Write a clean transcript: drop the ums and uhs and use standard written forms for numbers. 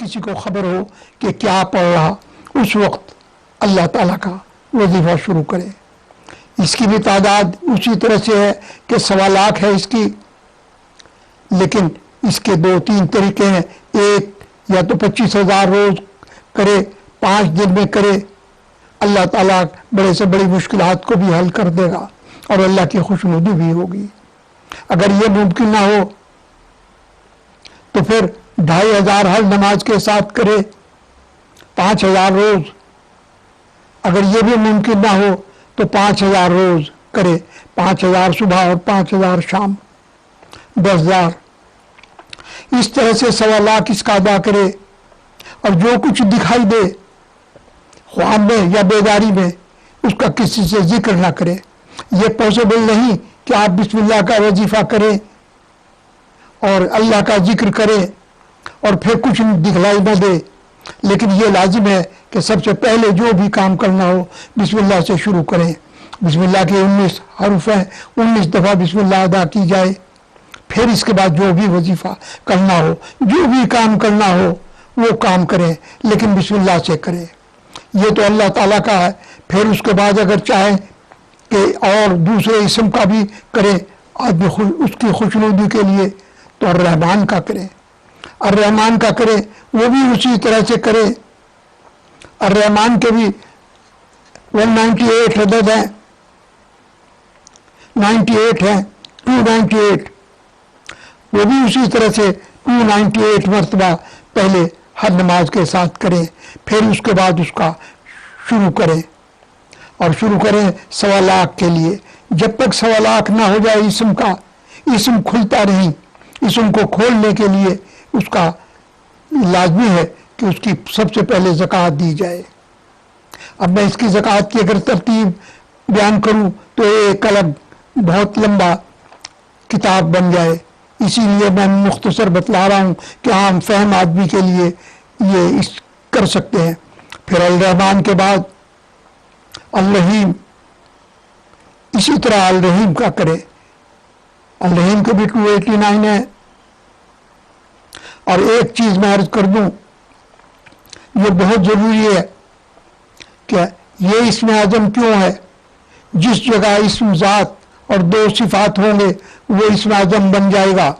کسی کو خبر ہو کہ کیا پڑھ رہا، اس وقت اللہ تعالیٰ کا وظیفہ شروع کرے۔ اس کی بھی تعداد اسی طرح سے ہے کہ 1.25 لاکھ ہے اس کی، لیکن اس کے 2-3 طریقے ہیں۔ ایک یا تو 25,000 روز کرے، 5 دن میں کرے، اللہ تعالیٰ بڑے سے بڑی مشکلات کو بھی حل کر دے گا اور اللہ کی خوشنودی بھی ہوگی۔ اگر یہ ممکن نہ ہو تو پھر 2,500 ہر نماز کے ساتھ کرے، 5,000 روز۔ اگر یہ بھی ممکن نہ ہو تو 5,000 روز کرے، 5,000 صبح اور 5,000 شام، 10,000۔ اس طرح سے 1.25 لاکھ اس کا ادا کرے، اور جو کچھ دکھائی دے خواب میں یا بیداری میں اس کا کسی سے ذکر نہ کرے۔ یہ پاسبل نہیں کہ آپ بسم اللہ کا وظیفہ کریں اور اللہ کا ذکر کریں اور پھر کچھ دکھلائی نہ دے، لیکن یہ لازم ہے کہ سب سے پہلے جو بھی کام کرنا ہو بسم اللہ سے شروع کریں۔ بسم اللہ کے 19 حروف ہیں، 19 دفعہ بسم اللہ ادا کی جائے، پھر اس کے بعد جو بھی وظیفہ کرنا ہو، جو بھی کام کرنا ہو وہ کام کریں، لیکن بسم اللہ سے کریں۔ یہ تو اللہ تعالیٰ کا ہے۔ پھر اس کے بعد اگر چاہیں کہ اور دوسرے اسم کا بھی کرے آدمی اس کی خوشنودی کے لیے، تو الرحمن کا کرے، الرحمن کا کرے، وہ بھی اسی طرح سے کرے۔ الرحمن کے بھی 198 عدد ہیں، 98 ہیں، 298، وہ بھی اسی طرح سے 298 مرتبہ پہلے ہر نماز کے ساتھ کریں، پھر اس کے بعد اس کا شروع کریں، اور شروع کریں 1.25 لاکھ کے لیے۔ جب تک 1.25 لاکھ نہ ہو جائے اسم کا، اسم کھلتا نہیں، اسم کو کھولنے کے لیے اس کا لازمی ہے کہ اس کی سب سے پہلے زکوٰۃ دی جائے۔ اب میں اس کی زکوٰۃ کی اگر ترتیب بیان کروں تو ایک الگ بہت لمبا کتاب بن جائے، اسی لیے میں مختصر بتلا رہا ہوں کہ عام فہم آدمی کے لیے یہ کر سکتے ہیں۔ پھر الرحمن کے بعد الرحیم، اسی طرح الرحیم کا کرے، الرحیم کے بھی 289 ہے۔ اور ایک چیز میں عرض کر دوں، یہ بہت ضروری ہے کہ یہ اسم اعظم کیوں ہے؟ جس جگہ اسم ذات اور 2 صفات ہوں گے وہ اسم اعظم بن جائے گا۔